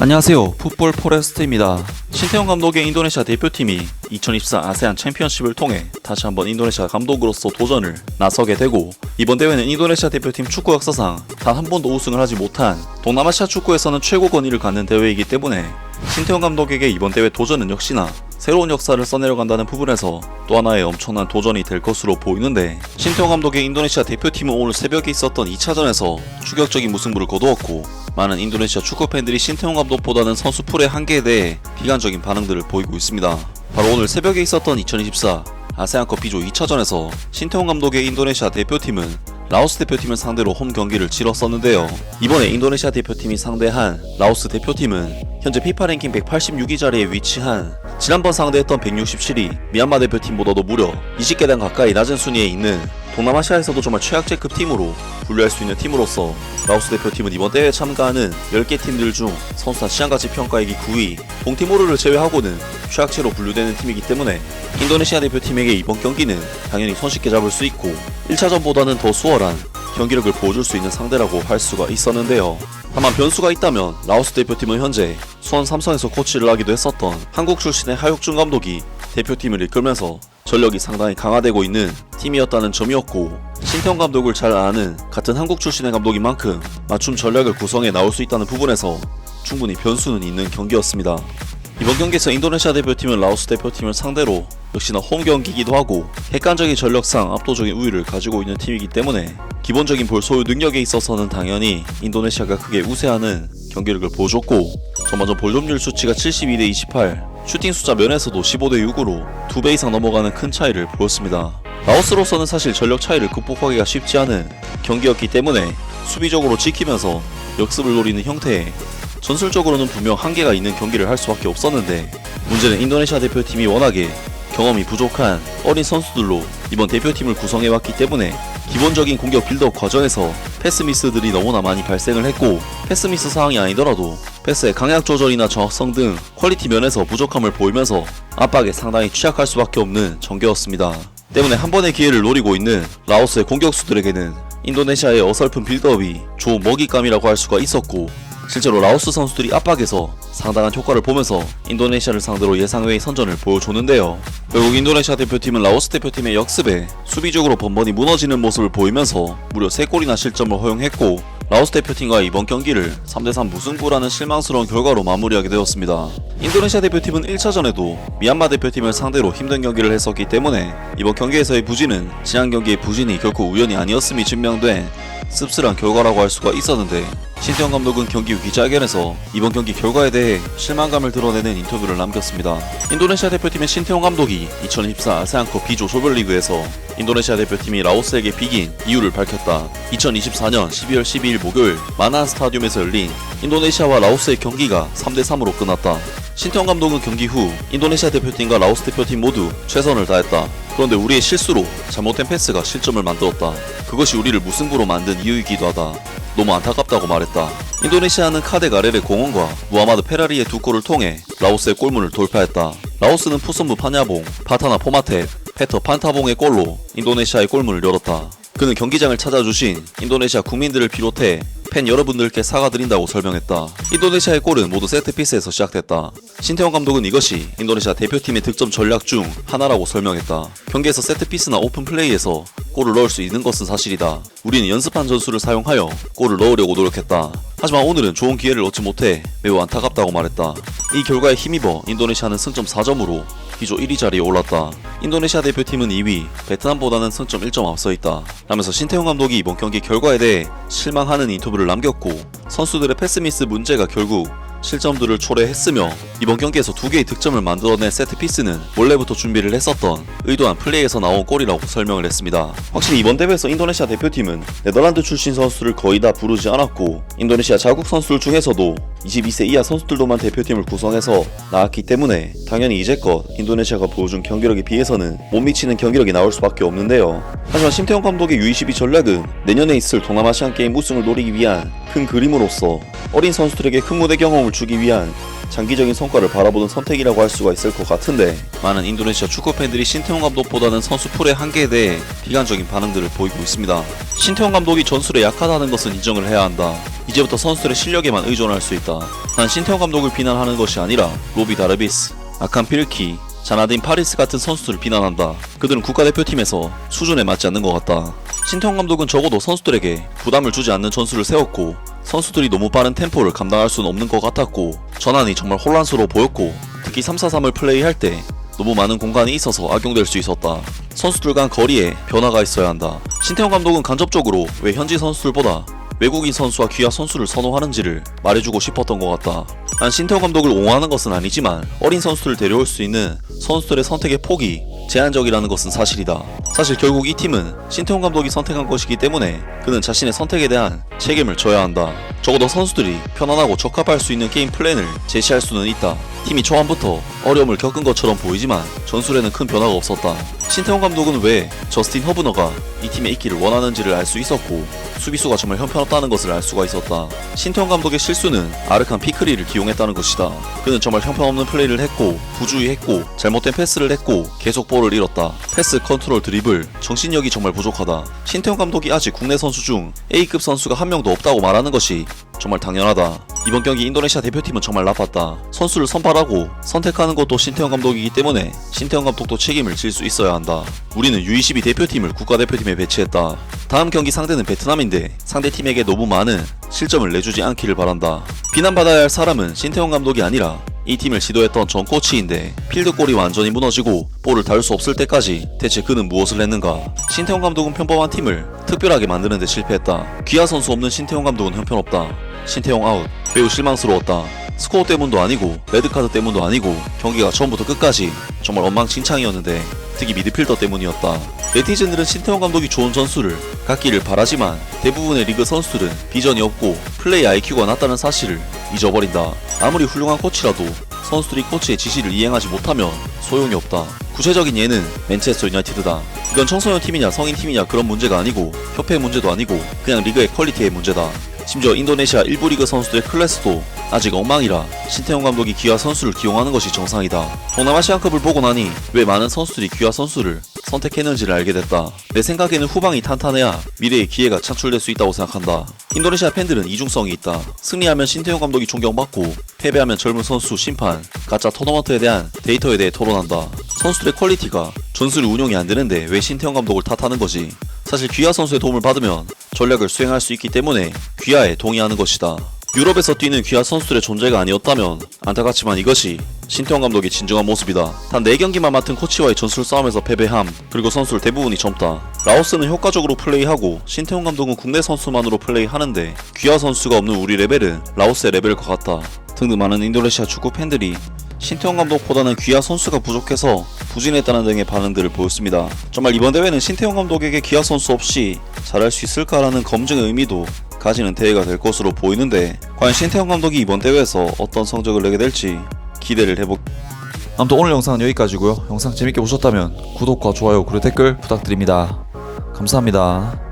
안녕하세요. 풋볼 포레스트입니다. 신태용 감독의 인도네시아 대표팀이 2024 아세안 챔피언십을 통해 다시 한번 인도네시아 감독으로서 도전을 나서게 되고, 이번 대회는 인도네시아 대표팀 축구 역사상 단 한 번도 우승을 하지 못한 동남아시아 축구에서는 최고 권위를 갖는 대회이기 때문에 신태용 감독에게 이번 대회 도전은 역시나 새로운 역사를 써내려간다는 부분에서 또 하나의 엄청난 도전이 될 것으로 보이는데, 신태용 감독의 인도네시아 대표팀은 오늘 새벽에 있었던 2차전에서 추격적인 무승부를 거두었고, 많은 인도네시아 축구팬들이 신태용 감독보다는 선수 풀의 한계에 대해 비관적인 반응들을 보이고 있습니다. 바로 오늘 새벽에 있었던 2024 아세안컵 B조 2차전에서 신태용 감독의 인도네시아 대표팀은 라오스 대표팀을 상대로 홈 경기를 치렀었는데요. 이번에 인도네시아 대표팀이 상대한 라오스 대표팀은 현재 피파 랭킹 186위 자리에 위치한 지난번 상대했던 167위 미얀마 대표팀보다도 무려 20계단 가까이 낮은 순위에 있는 동남아시아에서도 정말 최악체급 팀으로 분류할 수 있는 팀으로서 라오스 대표팀은 이번 대회에 참가하는 10개 팀들 중 선수단 시장가치 평가액이 9위, 동티모르를 제외하고는 최악체로 분류되는 팀이기 때문에 인도네시아 대표팀에게 이번 경기는 당연히 손쉽게 잡을 수 있고 1차전보다는 더 수월한 경기력을 보여줄 수 있는 상대라고 할 수가 있었는데요. 다만 변수가 있다면 라오스 대표팀은 현재 수원 삼성에서 코치를 하기도 했었던 한국 출신의 하육준 감독이 대표팀을 이끌면서 전력이 상당히 강화되고 있는 팀이었다는 점이었고, 신태용 감독을 잘 아는 같은 한국 출신의 감독인 만큼 맞춤 전략을 구성해 나올 수 있다는 부분에서 충분히 변수는 있는 경기였습니다. 이번 경기에서 인도네시아 대표팀은 라오스 대표팀을 상대로 역시나 홈 경기이기도 하고 객관적인 전력상 압도적인 우위를 가지고 있는 팀이기 때문에 기본적인 볼 소유 능력에 있어서는 당연히 인도네시아가 크게 우세하는 경기력을 보여줬고, 전반전 볼 점유율 수치가 72대 28, 슈팅 숫자 면에서도 15대 6으로 2배 이상 넘어가는 큰 차이를 보였습니다. 라오스로서는 사실 전력 차이를 극복하기가 쉽지 않은 경기였기 때문에 수비적으로 지키면서 역습을 노리는 형태에 전술적으로는 분명 한계가 있는 경기를 할 수밖에 없었는데, 문제는 인도네시아 대표팀이 워낙에 경험이 부족한 어린 선수들로 이번 대표팀을 구성해왔기 때문에 기본적인 공격 빌드업 과정에서 패스 미스들이 너무나 많이 발생을 했고, 패스 미스 상황이 아니더라도 패스의 강약 조절이나 정확성 등 퀄리티 면에서 부족함을 보이면서 압박에 상당히 취약할 수밖에 없는 전개였습니다. 때문에 한 번의 기회를 노리고 있는 라오스의 공격수들에게는 인도네시아의 어설픈 빌드업이 좋은 먹잇감이라고 할 수가 있었고, 실제로 라오스 선수들이 압박에서 상당한 효과를 보면서 인도네시아를 상대로 예상외의 선전을 보여줬는데요. 결국 인도네시아 대표팀은 라오스 대표팀의 역습에 수비적으로 번번이 무너지는 모습을 보이면서 무려 3골이나 실점을 허용했고, 라오스 대표팀과 이번 경기를 3대3 무승부라는 실망스러운 결과로 마무리하게 되었습니다. 인도네시아 대표팀은 1차전에도 미얀마 대표팀을 상대로 힘든 경기를 했었기 때문에 이번 경기에서의 부진은 지난 경기의 부진이 결코 우연이 아니었음이 증명된 씁쓸한 결과라고 할 수가 있었는데, 신태용 감독은 경기 후 기자회견에서 이번 경기 결과에 대해 실망감을 드러내는 인터뷰를 남겼습니다. 인도네시아 대표팀의 신태용 감독이 2024 아세안컵 B조 조별리그에서 인도네시아 대표팀이 라오스에게 비긴 이유를 밝혔다. 2024년 12월 12일 목요일 마나한 스타디움에서 열린 인도네시아와 라오스의 경기가 3대3으로 끝났다. 신태용 감독은 경기 후 인도네시아 대표팀과 라오스 대표팀 모두 최선을 다했다. 그런데 우리의 실수로 잘못된 패스가 실점을 만들었다. 그것이 우리를 무승부로 만든 이유이기도 하다. 너무 안타깝다고 말했다. 인도네시아는 카데 가렐의 공헌과 무하마드 페라리의 두 골을 통해 라오스의 골문을 돌파했다. 라오스는 푸선부 파냐봉, 파타나 포마테, 페터 판타봉의 골로 인도네시아의 골문을 열었다. 그는 경기장을 찾아주신 인도네시아 국민들을 비롯해 팬 여러분들께 사과드린다고 설명했다. 인도네시아의 골은 모두 세트피스에서 시작됐다. 신태용 감독은 이것이 인도네시아 대표팀의 득점 전략 중 하나라고 설명했다. 경기에서 세트피스나 오픈플레이에서 골을 넣을 수 있는 것은 사실이다. 우리는 연습한 전술을 사용하여 골을 넣으려고 노력했다. 하지만 오늘은 좋은 기회를 얻지 못해 매우 안타깝다고 말했다. 이 결과에 힘입어 인도네시아는 승점 4점으로 B조 1위 자리에 올랐다. 인도네시아 대표팀은 2위, 베트남보다는 승점 1점 앞서 있다. 라면서 신태용 감독이 이번 경기 결과에 대해 실망하는 인터뷰를 남겼고, 선수들의 패스미스 문제가 결국 실점들을 초래했으며 이번 경기에서 2개의 득점을 만들어낸 세트피스는 원래부터 준비를 했었던 의도한 플레이에서 나온 골이라고 설명을 했습니다. 확실히 이번 대회에서 인도네시아 대표팀은 네덜란드 출신 선수를 거의 다 부르지 않았고, 인도네시아 자국 선수들 중에서도 22세 이하 선수들로만 대표팀을 구성해서 나왔기 때문에 당연히 이제껏 인도네시아가 보여준 경기력에 비해서는 못 미치는 경기력이 나올 수밖에 없는데요. 하지만 신태용 감독의 U22 전략은 내년에 있을 동남아시안 게임 우승을 노리기 위한 큰 그림으로서 어린 선수들에게 큰 무대 경험을 주기 위한 장기적인 성과를 바라보는 선택이라고 할 수가 있을 것 같은데, 많은 인도네시아 축구 팬들이 신태용 감독보다는 선수 풀의 한계에 대해 비관적인 반응들을 보이고 있습니다. 신태용 감독이 전술에 약하다는 것은 인정을 해야 한다. 이제부터 선수들의 실력에만 의존할 수 있다. 난 신태용 감독을 비난하는 것이 아니라 로비 다르비스, 아칸 필키, 자나딘 파리스 같은 선수들을 비난한다. 그들은 국가대표팀에서 수준에 맞지 않는 것 같다. 신태용 감독은 적어도 선수들에게 부담을 주지 않는 전술을 세웠고, 선수들이 너무 빠른 템포를 감당할 수는 없는 것 같았고, 전환이 정말 혼란스러워 보였고, 특히 3-4-3을 플레이할 때 너무 많은 공간이 있어서 악용될 수 있었다. 선수들 간 거리에 변화가 있어야 한다. 신태용 감독은 간접적으로 왜 현지 선수들보다 외국인 선수와 귀화 선수를 선호하는지를 말해주고 싶었던 것 같다. 난 신태용 감독을 옹호하는 것은 아니지만 어린 선수들을 데려올 수 있는 선수들의 선택의 폭이 제한적이라는 것은 사실이다. 사실 결국 이 팀은 신태용 감독이 선택한 것이기 때문에 그는 자신의 선택에 대한 책임을 져야 한다. 적어도 선수들이 편안하고 적합할 수 있는 게임 플랜을 제시할 수는 있다. 팀이 초반부터 어려움을 겪은 것처럼 보이지만 전술에는 큰 변화가 없었다. 신태용 감독은 왜 저스틴 허브너가 이 팀에 있기를 원하는지를 알 수 있었고, 수비수가 정말 형편없다는 것을 알 수가 있었다. 신태용 감독의 실수는 아르칸 피크리를 기용했다는 것이다. 그는 정말 형편없는 플레이를 했고, 부주의했고, 잘못된 패스를 했고, 계속 볼을 잃었다. 패스, 컨트롤, 드리블, 정신력이 정말 부족하다. 신태용 감독이 아직 국내 선수 중 A급 선수가 한 명도 없다고 말하는 것이 정말 당연하다. 이번 경기 인도네시아 대표팀은 정말 나빴다. 선수를 선발하고 선택하는 것도 신태용 감독이기 때문에 신태용 감독도 책임을 질 수 있어야 한다. 우리는 U22 대표팀을 국가대표팀에 배치했다. 다음 경기 상대는 베트남인데 상대팀에게 너무 많은 실점을 내주지 않기를 바란다. 비난받아야 할 사람은 신태용 감독이 아니라 이 팀을 지도했던 전 코치인데, 필드골이 완전히 무너지고 볼을 다룰 수 없을 때까지 대체 그는 무엇을 했는가. 신태용 감독은 평범한 팀을 특별하게 만드는 데 실패했다. 귀화 선수 없는 신태용 감독은 형편없다. 신태용 아웃. 매우 실망스러웠다. 스코어 때문도 아니고 레드카드 때문도 아니고 경기가 처음부터 끝까지 정말 엉망진창이었는데, 특히 미드필더 때문이었다. 네티즌들은 신태용 감독이 좋은 전술을 갖기를 바라지만 대부분의 리그 선수들은 비전이 없고 플레이 IQ가 낮다는 사실을 잊어버린다. 아무리 훌륭한 코치라도 선수들이 코치의 지시를 이행하지 못하면 소용이 없다. 구체적인 예는 맨체스터 유나이티드다. 이건 청소년 팀이냐 성인 팀이냐 그런 문제가 아니고 협회 문제도 아니고 그냥 리그의 퀄리티의 문제다. 심지어 인도네시아 일부 리그 선수들의 클래스도 아직 엉망이라 신태용 감독이 귀화 선수를 기용하는 것이 정상이다. 동남아시안컵을 보고 나니 왜 많은 선수들이 귀화 선수를 선택했는지를 알게 됐다. 내 생각에는 후방이 탄탄해야 미래의 기회가 창출될 수 있다고 생각한다. 인도네시아 팬들은 이중성이 있다. 승리하면 신태용 감독이 존경받고 패배하면 젊은 선수, 심판, 가짜 토너먼트에 대한 데이터에 대해 토론한다. 선수들의 퀄리티가 전술 운용이 안 되는데 왜 신태용 감독을 탓하는 거지. 사실 귀화 선수의 도움을 받으면 전략을 수행할 수 있기 때문에 귀화에 동의하는 것이다. 유럽에서 뛰는 귀화 선수들의 존재가 아니었다면 안타깝지만 이것이 신태용 감독의 진정한 모습이다. 단 4경기만 맡은 코치와의 전술 싸움에서 패배함, 그리고 선수들 대부분이 젊다. 라오스는 효과적으로 플레이하고 신태용 감독은 국내 선수만으로 플레이하는데 귀화 선수가 없는 우리 레벨은 라오스의 레벨과 같다. 등등 많은 인도네시아 축구 팬들이 신태용 감독보다는 귀화 선수가 부족해서 부진했다는 등의 반응들을 보였습니다. 정말 이번 대회는 신태용 감독에게 귀화 선수 없이 잘할 수 있을까라는 검증의 의미도 가지는 대회가 될 것으로 보이는데, 과연 신태용 감독이 이번 대회에서 어떤 성적을 내게 될지 기대를 아무튼 오늘 영상은 여기까지고요. 영상 재밌게 보셨다면 구독과 좋아요 그리고 댓글 부탁드립니다. 감사합니다.